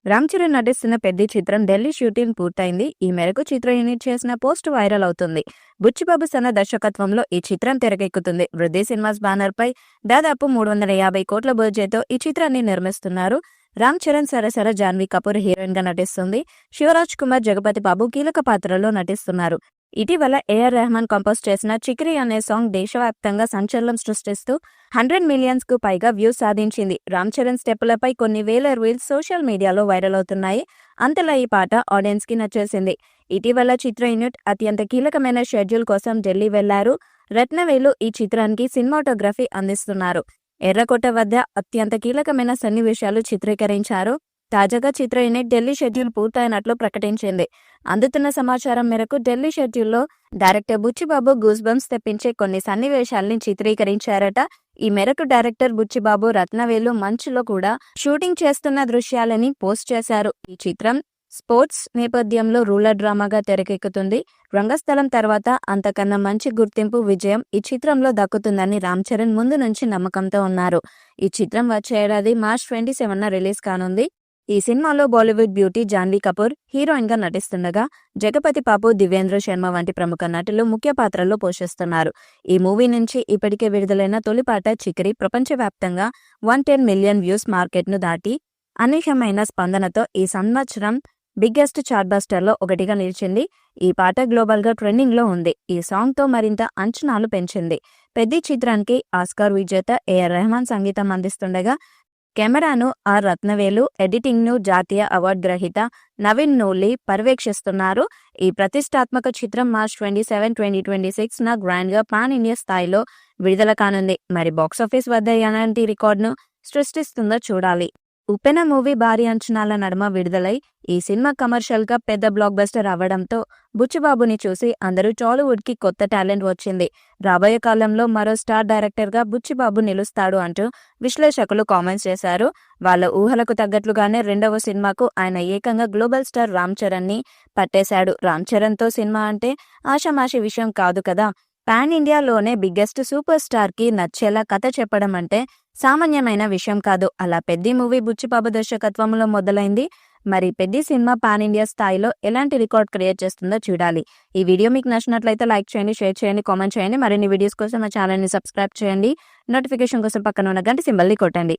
రామ్ చరణ్ నటిస్తున్న పెద్ద చిత్రం ఢిల్లీ షూటింగ్ పూర్తయింది. ఈ మేరకు చిత్ర యూనిట్ చేసిన పోస్ట్ వైరల్ అవుతుంది. బుచ్చిబాబు సన దర్శకత్వంలో ఈ చిత్రం తెరకెక్కుతుంది. వృద్ధి సినిమాస్ బ్యానర్ పై దాదాపు 350 కోట్ల బడ్జెట్తో ఈ చిత్రాన్ని నిర్మిస్తున్నారు. రామ్ చరణ్ సరసర జాన్వీ కపూర్ హీరోయిన్ గా నటిస్తుంది. శివరాజ్ కుమార్, జగపతి బాబు కీలక పాత్రలో నటిస్తున్నారు. ఇటీవల ఏఆర్ రెహమాన్ కంపోజ్ చేసిన చిక్రీ అనే సాంగ్ దేశవ్యాప్తంగా సంచలనం సృష్టిస్తూ 100 మిలియన్స్ కు పైగా వ్యూస్ సాధించింది. రామ్ చరణ్ స్టెప్పులపై కొన్ని వేల రీల్స్ సోషల్ మీడియాలో వైరల్ అవుతున్నాయి. అంతలా ఈ పాట ఆడియన్స్ కి నచ్చేసింది. ఇటీవల చిత్ర యూనిట్ అత్యంత కీలకమైన షెడ్యూల్ కోసం ఢిల్లీ వెళ్లారు. రత్నవేలు ఈ చిత్రానికి సినిమాటోగ్రఫీ అందిస్తున్నారు. ఎర్రకోట వద్ద అత్యంత కీలకమైన సన్నివేశాలు చిత్రీకరించారు. తాజాగా చిత్ర యూనిట్ ఢిల్లీ షెడ్యూల్ పూర్తయినట్లు ప్రకటించింది. అందుతున్న సమాచారం మేరకు ఢిల్లీ షెడ్యూల్లో డైరెక్టర్ బుచ్చిబాబు గూస్ బంప్స్ తెప్పించే కొన్ని సన్నివేశాల్ని చిత్రీకరించారట. ఈ మేరకు డైరెక్టర్ బుచ్చిబాబు రత్నవేలు మంచులో కూడా షూటింగ్ చేస్తున్న దృశ్యాలని పోస్ట్ చేశారు. ఈ చిత్రం స్పోర్ట్స్ నేపథ్యంలో రూరల్ డ్రామాగా తెరకెక్కుతుంది. రంగస్థలం తర్వాత అంతకన్నా మంచి గుర్తింపు, విజయం ఈ చిత్రంలో దక్కుతుందని రామ్ చరణ్ ముందు నుంచి నమ్మకంతో ఉన్నారు. ఈ చిత్రం వచ్చే ఏడాది మార్చ్ 27న రిలీజ్ కానుంది. ఈ సినిమాలో బాలీవుడ్ బ్యూటీ జాన్వీ కపూర్ హీరోయిన్ గా నటిస్తుండగా జగపతి బాబు, దివ్యేంద్ర శర్మ వంటి ప్రముఖ నటులు ముఖ్య పాత్రల్లో పోషిస్తున్నారు. ఈ మూవీ నుంచి ఇప్పటికే విడుదలైన తొలి పాట చిక్రీ ప్రపంచవ్యాప్తంగా 110 మిలియన్ వ్యూస్ మార్కెట్ ను దాటి అనూహ్యమైన స్పందనతో ఈ సంవత్సరం బిగ్గెస్ట్ చార్ట్ బస్టర్ లో ఒకటిగా నిలిచింది. ఈ పాట గ్లోబల్ గా ట్రెండింగ్ లో ఉంది. ఈ సాంగ్ తో మరింత అంచనాలు పెంచింది. పెద్ద చిత్రానికి ఆస్కార్ విజేత ఏఆర్ రెహమాన్ సంగీతం అందిస్తుండగా కెమెరాను ఆర్ రత్నవేలు, ఎడిటింగ్ ను జాతీయ అవార్డు గ్రహీత నవీన్ నూలి పర్యవేక్షిస్తున్నారు. ఈ ప్రతిష్టాత్మక చిత్రం మార్చ్ 27, 2026 గ్రాండ్ గా పాన్ ఇండియా స్థాయిలో విడుదల కానుంది. మరి బాక్సాఫీస్ వద్ద ఎలాంటి రికార్డును సృష్టిస్తుందో చూడాలి. ఉప్పెన మూవీ భారీ అంచనాల నడుమ విడుదలై ఈ సినిమా కమర్షియల్ గా పెద్ద బ్లాక్ బస్టర్ అవ్వడంతో బుచ్చిబాబుని చూసి అందరూ టాలీవుడ్ కి కొత్త టాలెంట్ వచ్చింది. రాబోయే కాలంలో మరో స్టార్ డైరెక్టర్ గా బుచ్చిబాబు నిలుస్తాడు అంటూ విశ్లేషకులు కామెంట్స్ చేశారు. వాళ్ళ ఊహలకు తగ్గట్లుగానే రెండవ సినిమాకు ఆయన ఏకంగా గ్లోబల్ స్టార్ రామ్ చరణ్ ని పట్టేశాడు. రామ్ చరణ్ తో సినిమా అంటే ఆషామాషి విషయం కాదు కదా. పాన్ ఇండియాలోనే బిగ్గెస్ట్ సూపర్ స్టార్ కి నచ్చేలా కథ చెప్పడం అంటే సామాన్యమైన విషయం కాదు. అలా పెద్ద మూవీ బుచ్చిబాబు దర్శకత్వంలో మొదలైంది. మరి పెద్ద సినిమా పాన్ ఇండియా స్థాయిలో ఎలాంటి రికార్డ్ క్రియేట్ చేస్తుందో చూడాలి. ఈ వీడియో మీకు నచ్చినట్లయితే లైక్ చేయండి, షేర్ చేయండి, కామెంట్ చేయండి. మరిన్ని వీడియోస్ కోసం మా ఛానల్ ని సబ్స్క్రైబ్ చేయండి. నోటిఫికేషన్ కోసం పక్కన ఉన్న గంట సింబల్ ని కొట్టండి.